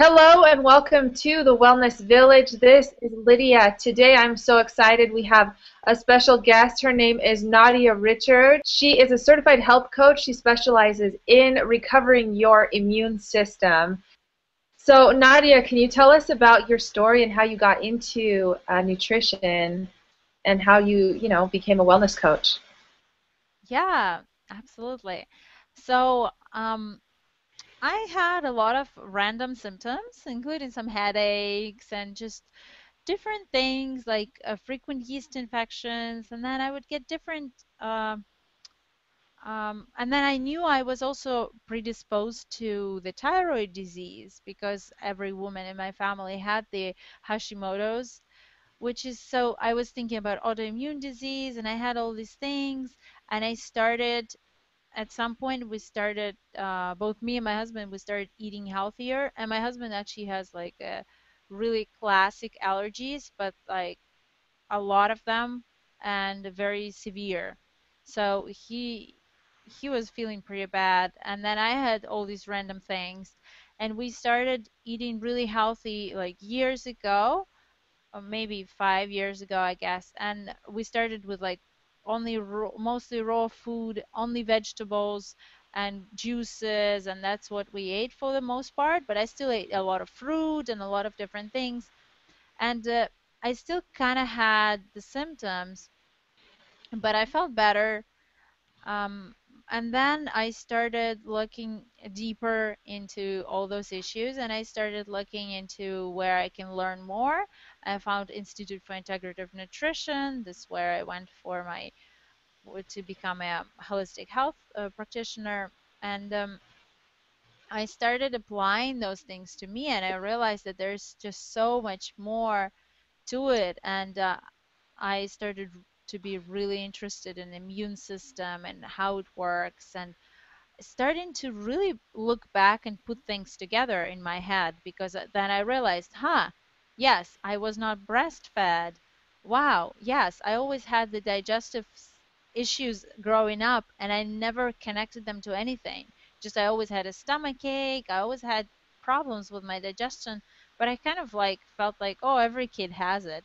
Hello and welcome to the Wellness Village. This is Lydia. Today I'm so excited. We have a special guest. Her name is Nadia Richards. She is a certified health coach. She specializes in recovering your immune system. So Nadia, can you tell us about your story and how you got into nutrition and how you became a wellness coach? Yeah, absolutely. So, I had a lot of random symptoms, including some headaches and just different things like frequent yeast infections. And then I would get different, uh, and then I knew I was also predisposed to the thyroid disease because every woman in my family had the Hashimoto's, which is so I was thinking about autoimmune disease and I had all these things. And I started at some point we started both me and my husband we started eating healthier, and my husband actually has like a really classic allergies, but like a lot of them and very severe. So he was feeling pretty bad, and then I had all these random things, and we started eating really healthy like years ago, or maybe 5 years ago, I guess. And we started with like only mostly raw food, only vegetables and juices, and that's what we ate for the most part. But I still ate a lot of fruit and a lot of different things, and I still kind of had the symptoms, but I felt better. um, and then I started looking deeper into all those issues, and I started looking into where I can learn more. I found Institute for Integrative Nutrition. This is where I went for my to become a holistic health practitioner, and I started applying those things to me, and I realized that there's just so much more to it, and I started to be really interested in the immune system and how it works, and starting to really look back and put things together in my head, because then I realized, yes, I was not breastfed. Wow, yes, I always had the digestive issues growing up and I never connected them to anything. Just I always had a stomach ache, I always had problems with my digestion, but I kind of like felt like, oh, every kid has it.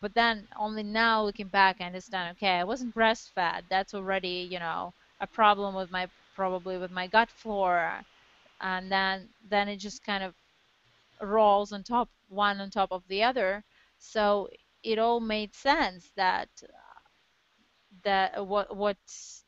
But then only now looking back, I understand, okay, I wasn't breastfed. That's already, a problem with my probably with my gut flora. And then it just kind of rolls on top, one on top of the other. So it all made sense that what's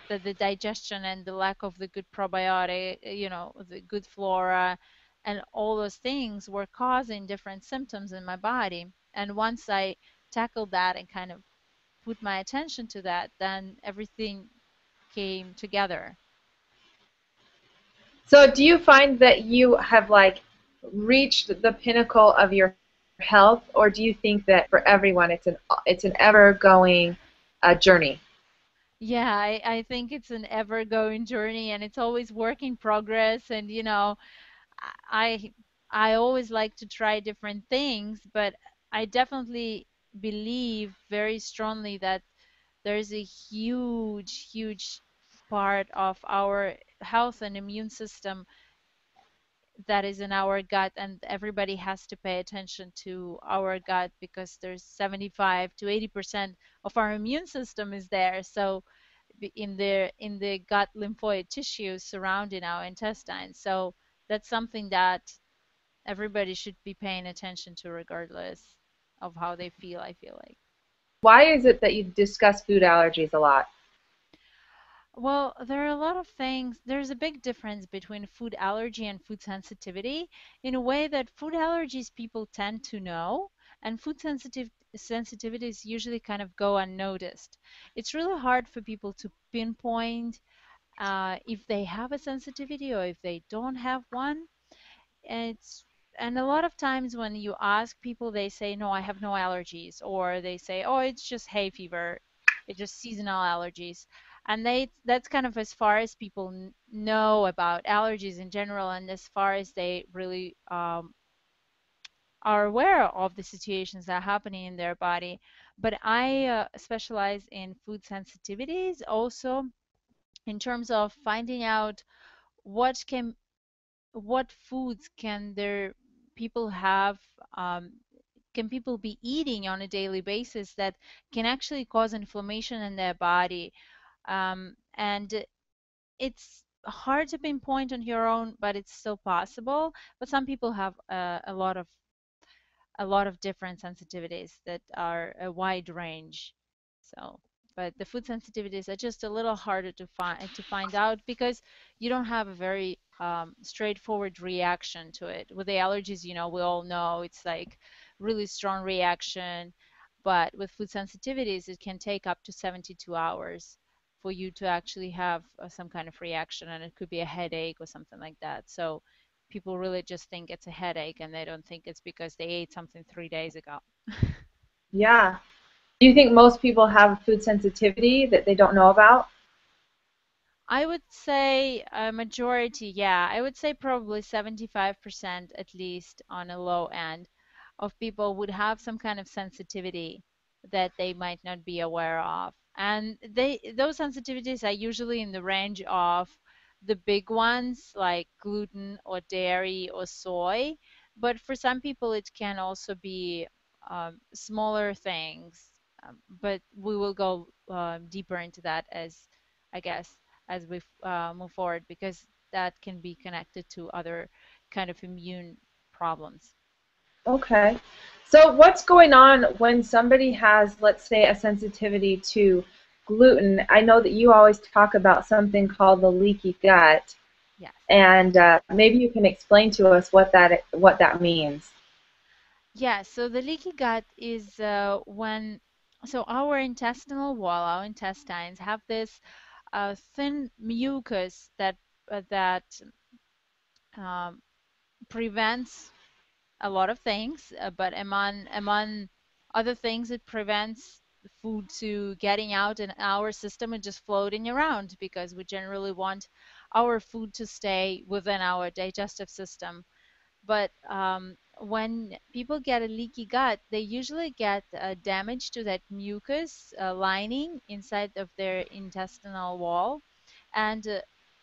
the digestion and the lack of the good probiotic, the good flora and all those things were causing different symptoms in my body. And once I tackled that and kind of put my attention to that, then everything came together. So do you find that you have reached the pinnacle of your health, or do you think that for everyone it's an ever going journey? Yeah, I think it's an ever-going journey and it's always work in progress. And I I always like to try different things, but I definitely believe very strongly that there's a huge, huge part of our health and immune system that is in our gut, and everybody has to pay attention to our gut because there's 75 to 80% of our immune system is there. So in the gut lymphoid tissue surrounding our intestines. So that's something that everybody should be paying attention to regardless of how they feel, I feel like. Why is it that you discuss food allergies a lot? Well, there are a lot of things. There's a big difference between food allergy and food sensitivity in a way that food allergies people tend to know, and food sensitivities usually kind of go unnoticed. It's really hard for people to pinpoint if they have a sensitivity or if they don't have one. And it's and a lot of times when you ask people, they say, no, I have no allergies, or they say, oh, it's just hay fever, it's just seasonal allergies. And that's kind of as far as people know about allergies in general, and as far as they really are aware of the situations that are happening in their body. But I specialize in food sensitivities also, in terms of finding out what can what foods can their people have, um, can people be eating on a daily basis that can actually cause inflammation in their body. And it's hard to pinpoint on your own, but it's still possible. But some people have a lot of different sensitivities that are a wide range. So, but the food sensitivities are just a little harder to find out because you don't have a very straightforward reaction to it. With the allergies, we all know it's like really strong reaction, but with food sensitivities, it can take up to 72 hours for you to actually have some kind of reaction, and it could be a headache or something like that. So people really just think it's a headache and they don't think it's because they ate something 3 days ago. Yeah. Do you think most people have food sensitivity that they don't know about? I would say a majority, yeah. I would say probably 75% at least on a low end of people would have some kind of sensitivity that they might not be aware of. And those sensitivities are usually in the range of the big ones like gluten or dairy or soy. But for some people, it can also be smaller things. But we will go deeper into that as, I guess, as we move forward because that can be connected to other kind of immune problems. Okay. So what's going on when somebody has, let's say, a sensitivity to gluten? I know that you always talk about something called the leaky gut, Yes. and maybe you can explain to us what that means. Yeah, so the leaky gut is when, so our intestinal wall, our intestines have this thin mucus that um, prevents a lot of things, but among other things, it prevents the food to getting out in our system and just floating around because we generally want our food to stay within our digestive system. But when people get a leaky gut, they usually get damage to that mucus lining inside of their intestinal wall. And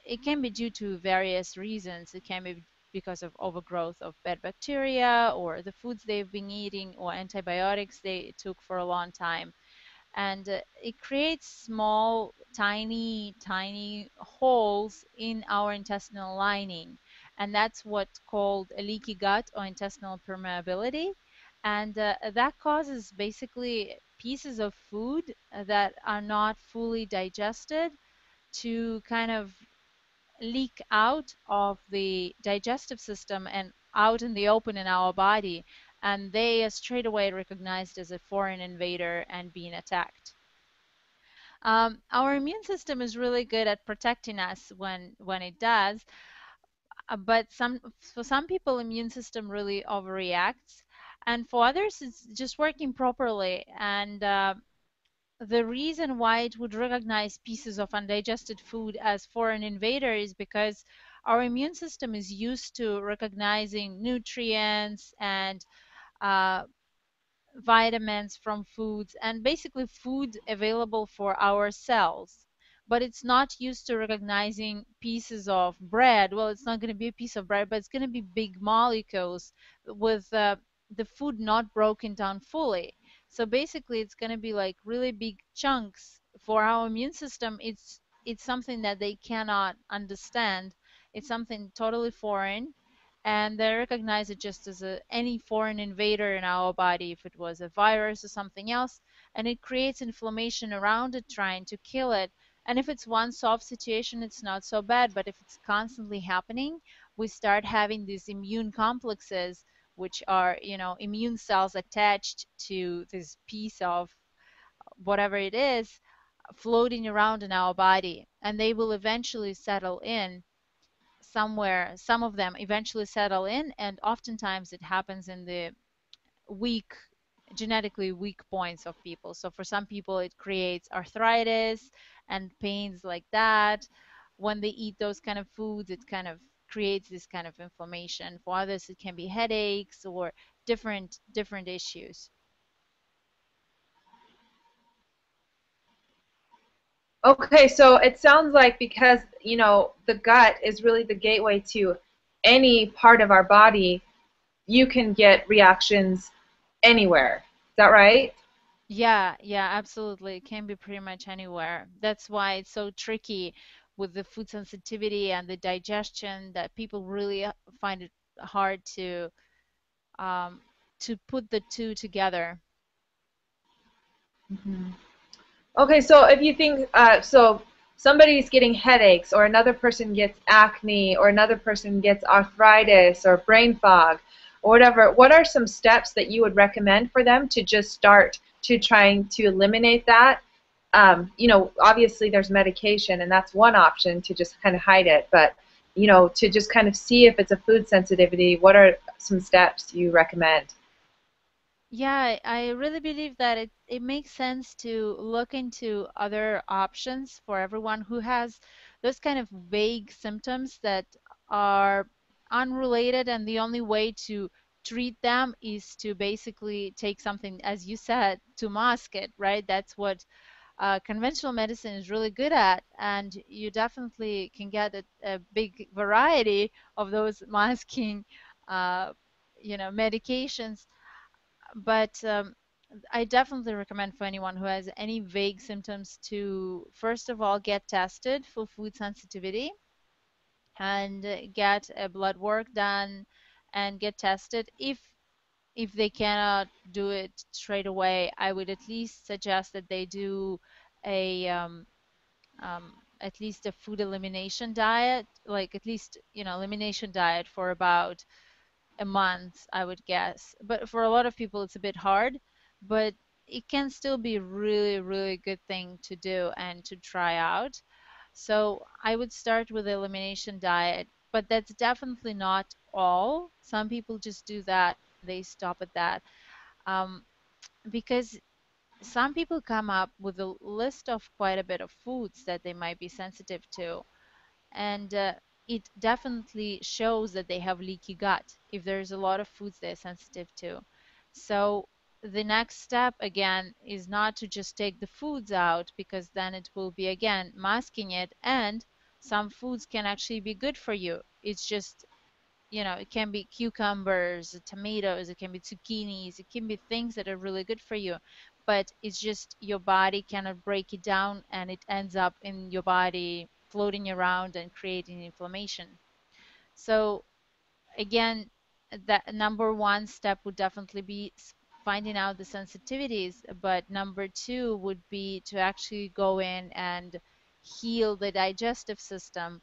it can be due to various reasons. It can be because of overgrowth of bad bacteria or the foods they've been eating or antibiotics they took for a long time. And it creates small, tiny, tiny holes in our intestinal lining. And that's what's called a leaky gut or intestinal permeability. And that causes basically pieces of food that are not fully digested to kind of leak out of the digestive system and out in the open in our body. And they are straight away recognized as a foreign invader and being attacked. Our immune system is really good at protecting us when it does, but for some people, immune system really overreacts, and for others, it's just working properly. And the reason why it would recognize pieces of undigested food as foreign invader is because our immune system is used to recognizing nutrients and uh, vitamins from foods and basically food available for our cells. But it's not used to recognizing pieces of bread. Well, it's not going to be a piece of bread, but it's going to be big molecules with the food not broken down fully. So basically, it's going to be like really big chunks. For our immune system, it's something that they cannot understand. It's something totally foreign, and they recognize it just as any foreign invader in our body, if it was a virus or something else, and it creates inflammation around it, trying to kill it. And if it's one soft situation, it's not so bad, but if it's constantly happening, we start having these immune complexes, which are, immune cells attached to this piece of whatever it is floating around in our body, and they will eventually settle in somewhere. Some of them eventually settle in, and oftentimes it happens in the weak, genetically weak points of people. So for some people, it creates arthritis and pains like that. When they eat those kind of foods, it kind of creates this kind of inflammation. For others, it can be headaches or different issues. Okay, so it sounds like because, the gut is really the gateway to any part of our body, you can get reactions anywhere. Is that right? Yeah, yeah, absolutely. It can be pretty much anywhere. That's why it's so tricky with the food sensitivity and the digestion that people really find it hard um, to put the two together. Mhm. Okay, so if you think, so somebody's getting headaches, or another person gets acne, or another person gets arthritis or brain fog, or whatever, what are some steps that you would recommend for them to just start to trying to eliminate that? Obviously there's medication, and that's one option to just kind of hide it, but, to just kind of see if it's a food sensitivity, what are some steps you recommend? Yeah, I really believe that it makes sense to look into other options for everyone who has those kind of vague symptoms that are unrelated, and the only way to treat them is to basically take something, as you said, to mask it, right? That's what conventional medicine is really good at, and you definitely can get a big variety of those masking, uh, medications. But I definitely recommend for anyone who has any vague symptoms to first of all get tested for food sensitivity and get a blood work done and get tested. If they cannot do it straight away, I would at least suggest that they do a at least a food elimination diet, like at least elimination diet for about a month, I would guess. But for a lot of people, it's a bit hard, but it can still be really, really good thing to do and to try out. So I would start with the elimination diet, but that's definitely not all. Some people just do that, they stop at that. Um, because some people come up with a list of quite a bit of foods that they might be sensitive to, and it definitely shows that they have leaky gut if there's a lot of foods they're sensitive to. So the next step again is not to just take the foods out, because then it will be again masking it, and some foods can actually be good for you. It's just, it can be cucumbers, tomatoes, it can be zucchinis, it can be things that are really good for you, but it's just your body cannot break it down, and it ends up in your body floating around and creating inflammation. So again, that number one step would definitely be finding out the sensitivities, but number two would be to actually go in and heal the digestive system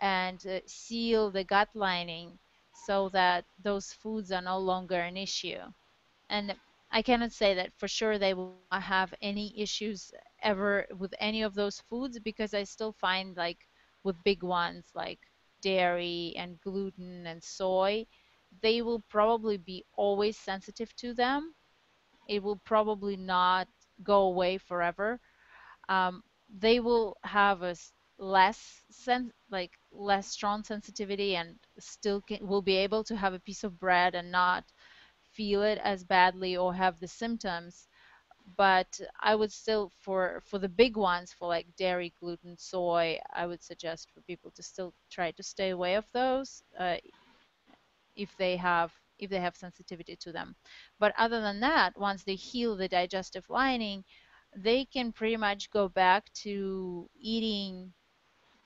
and seal the gut lining so that those foods are no longer an issue. And I cannot say that for sure they will not have any issues ever with any of those foods, because I still find, like, with big ones like dairy and gluten and soy, they will probably be always sensitive to them. It will probably not go away forever. They will have a less strong sensitivity, and still will be able to have a piece of bread and not feel it as badly or have the symptoms. But I would still, for the big ones, for like dairy, gluten, soy, I would suggest for people to still try to stay away of those, if they have sensitivity to them. But other than that, once they heal the digestive lining, they can pretty much go back to eating,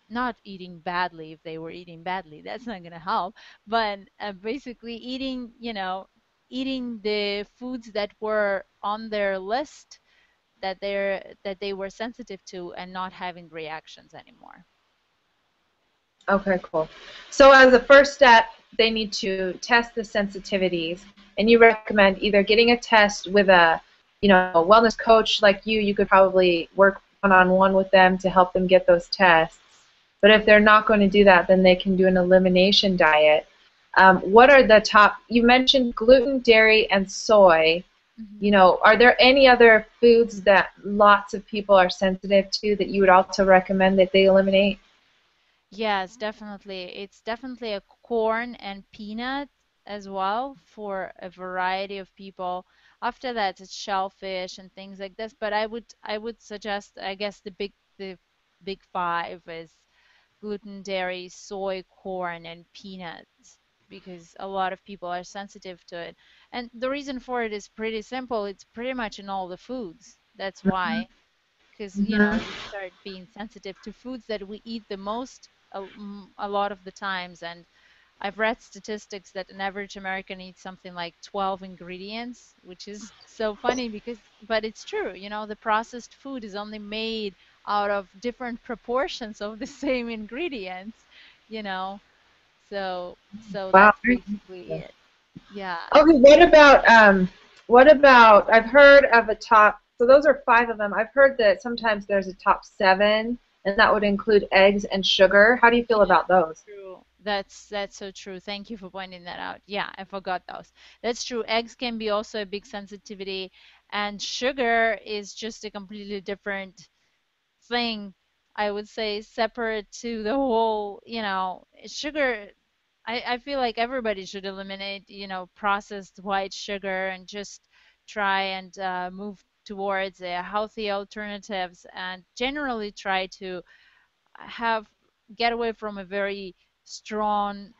not eating badly. If they were eating badly, that's not going to help, but basically eating the foods that were on their list, that they were sensitive to, and not having reactions anymore. Okay, cool. So as a first step, they need to test the sensitivities, and you recommend either getting a test with a wellness coach like you. You could probably work one-on-one with them to help them get those tests. But if they're not going to do that, then they can do an elimination diet. What are the top? You mentioned gluten, dairy, and soy. Mhm. Are there any other foods that lots of people are sensitive to that you would also recommend that they eliminate? Yes, definitely. It's definitely a corn and peanut as well for a variety of people. After that, it's shellfish and things like this. But I would suggest, I guess, the big five is gluten, dairy, soy, corn, and peanuts because a lot of people are sensitive to it. And the reason for it is pretty simple. It's pretty much in all the foods. That's why, because Hmm. we start being sensitive to foods that we eat the most a lot of the times. And I've read statistics that an average American eats something like 12 ingredients, which is so funny because, but it's true, the processed food is only made out of different proportions of the same ingredients, you know. So Wow. that's basically it. Yeah. Okay, what about I've heard of a top, so those are five of them. I've heard that sometimes there's a top seven, and that would include eggs and sugar. How do you feel Yeah, about those? true. That's so true. Thank you for pointing that out. Yeah, I forgot those. That's true. Eggs can be also a big sensitivity, and sugar is just a completely different thing, I would say, separate to the whole, sugar. I feel like everybody should eliminate, processed white sugar and just try and move towards healthy alternatives and generally try to have get away from a very strong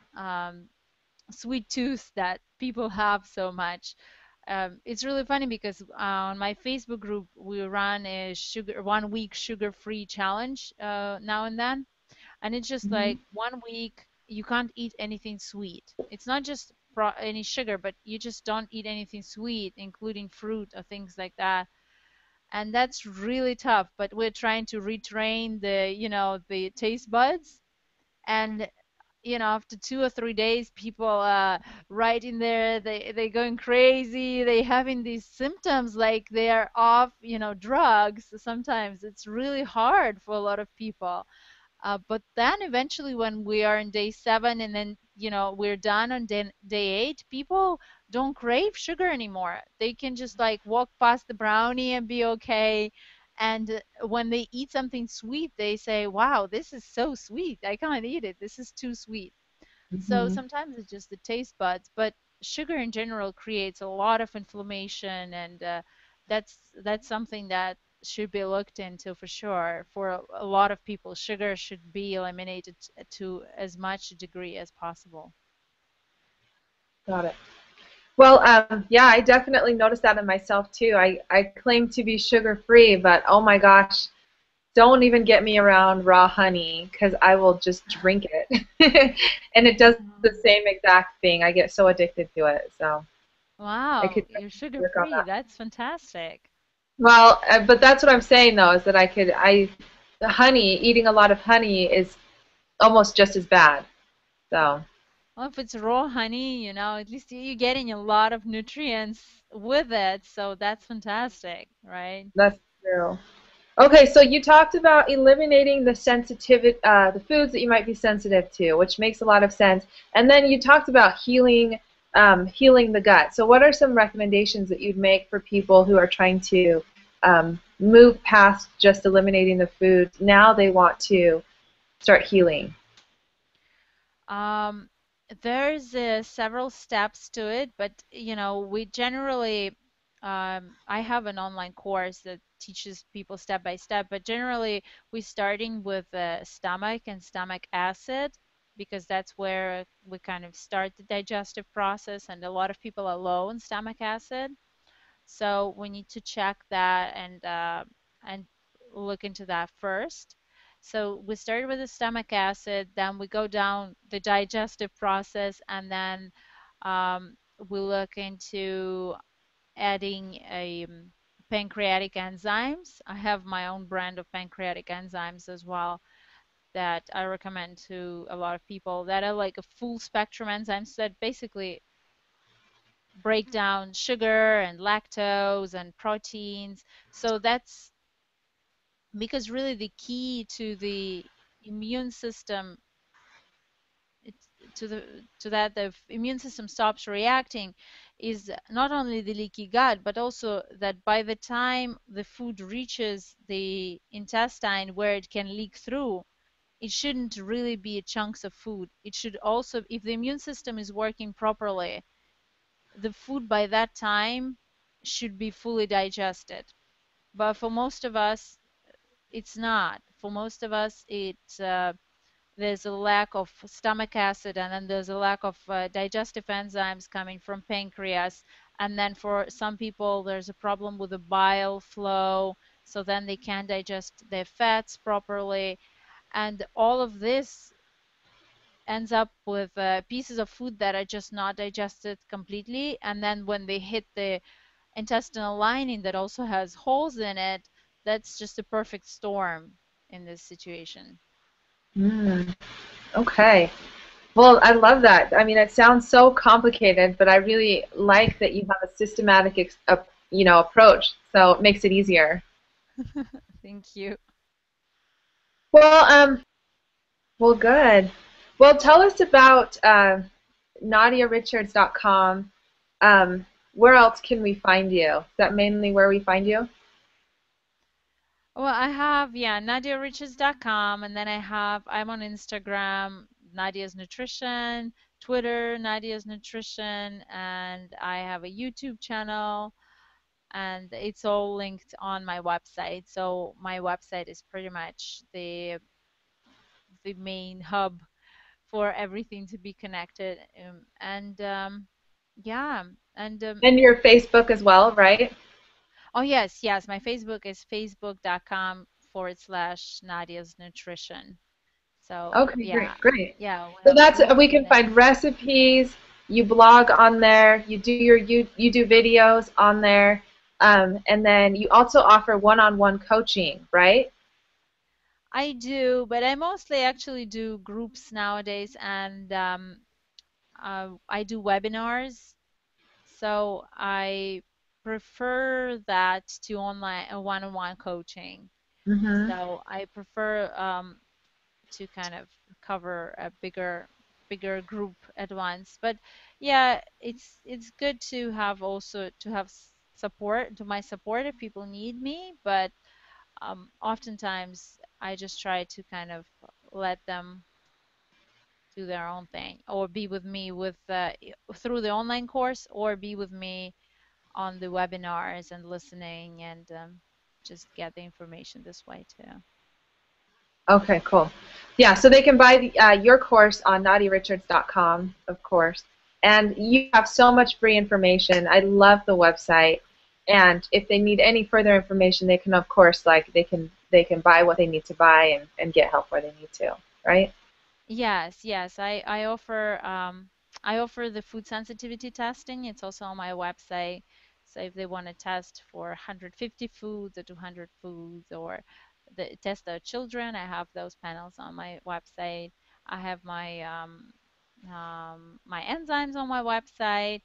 sweet tooth that people have so much. It's really funny because on my Facebook group we run a sugar 1 week sugar-free challenge now and then, and it's just Hmm. like 1 week you can't eat anything sweet. It's not just any sugar, but you just don't eat anything sweet, including fruit or things like that. And that's really tough. But we're trying to retrain the taste buds, and after 2 or 3 days people right in there, they going crazy, they having these symptoms like they are off drugs. Sometimes it's really hard for a lot of people, but then eventually, when we are in day 7 and then, we're done on day 8, people don't crave sugar anymore. They can just like walk past the brownie and be okay. And when they eat something sweet, they say, wow, this is so sweet. I can't eat it. This is too sweet. So Hmm. sometimes it's just the taste buds, but sugar in general creates a lot of inflammation, and that's something that should be looked into for sure. For a lot of people, sugar should be eliminated to as much degree as possible. Got it. Well, yeah, I definitely noticed that in myself too. I claim to be sugar free, but oh my gosh, don't even get me around raw honey because I will just drink it. And it does the Mhm. same exact thing. I get so addicted to it. So I Wow, could you're sugar work on free. that. That's fantastic. Well, but that's what I'm saying though, is that the honey, eating a lot of honey is almost just as bad. So Well, if it's raw honey, at least you're getting a lot of nutrients with it, so that's fantastic, right? that's true. Okay, so you talked about eliminating the foods that you might be sensitive to, which makes a lot of sense. And then you talked about healing the gut. So what are some recommendations that you'd make for people who are trying to move past just eliminating the foods? Now they want to start healing. Um, there's several steps to it, but we generally, I have an online course that teaches people step by step, but generally we're starting with stomach and stomach acid because that's where we kind of start the digestive process, and a lot of people are low in stomach acid. So we need to check that and look into that first. So we started with the stomach acid, then we go down the digestive process, and then we look into adding pancreatic enzymes. I have my own brand of pancreatic enzymes as well that I recommend to a lot of people that are like a full spectrum enzymes that basically break down sugar and lactose and proteins. So that's because really the key to the immune system, it's, to that the immune system stops reacting, is not only the leaky gut, but also that by the time the food reaches the intestine where it can leak through, it shouldn't really be chunks of food. It should also, if the immune system is working properly, the food by that time should be fully digested. But for most of us, it's not. For most of us, there's a lack of stomach acid, and then there's a lack of digestive enzymes coming from pancreas. And then for some people, there's a problem with the bile flow, so then they can't digest their fats properly. And all of this ends up with pieces of food that are just not digested completely. And then when they hit the intestinal lining that also has holes in it, that's just a perfect storm in this situation. Mm, okay. Well, I love that. I mean, it sounds so complicated, but I really like that you have a systematic, approach. So it makes it easier. Thank you. Well, well, good. Well, tell us about NadiaRichards.com. Where else can we find you? Is that mainly where we find you? Well, I have, yeah, NadiaRichards.com, and then I'm on Instagram, Nadia's Nutrition, Twitter, Nadia's Nutrition, and I have a YouTube channel, and it's all linked on my website. So my website is pretty much the main hub for everything to be connected. And yeah, and And your Facebook as well, right? oh yes, yes, my Facebook is facebook.com/Nadia's Nutrition. So Okay, yeah, great, great. yeah, So that's we have we two can find names. recipes. You blog on there. You do videos on there, and then you also offer one-on-one coaching, right? I do, but I mostly actually do groups nowadays, and I do webinars. So I prefer that to online one-on-one coaching. Mm-hmm. So I prefer to kind of cover a bigger group at once. But yeah, it's good to have also to have support to my support if people need me. But oftentimes I just try to kind of let them do their own thing or be with me through the online course or be with me on the webinars and listening and just get the information this way too. Okay, cool. Yeah, so they can buy your course on nadiarichards.com, of course. And you have so much free information. I love the website. And if they need any further information, they can, of course, they can buy what they need to buy and get help where they need to, right? Yes, yes. I offer the food sensitivity testing. It's also on my website. So if they want to test for 150 foods or 200 foods or test their children, I have those panels on my website. I have my enzymes on my website.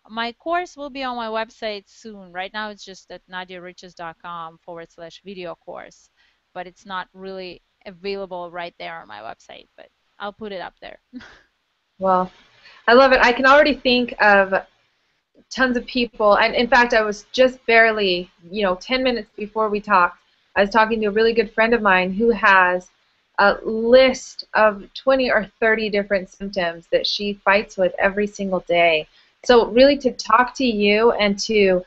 My course will be on my website soon. Right now it's just at nadiariches.com/video course, but it's not really available right there on my website. But I'll put it up there. Well, I love it. I can already think of tons of people. And in fact, I was just barely, 10 minutes before we talked, I was talking to a really good friend of mine who has a list of 20 or 30 different symptoms that she fights with every single day. So really to talk to you and to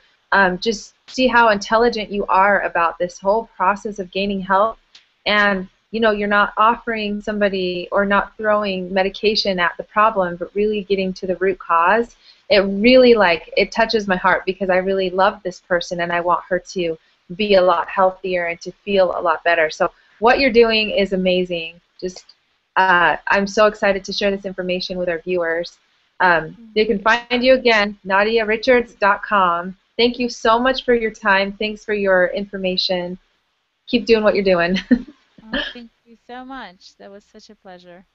just see how intelligent you are about this whole process of gaining health, and you're not offering somebody or not throwing medication at the problem, but really getting to the root cause. It really it touches my heart because I really love this person and I want her to be a lot healthier and to feel a lot better. So what you're doing is amazing. Just I'm so excited to share this information with our viewers. They can find you again, NadiaRichards.com. Thank you so much for your time. Thanks for your information. Keep doing what you're doing. Oh, thank you so much. That was such a pleasure.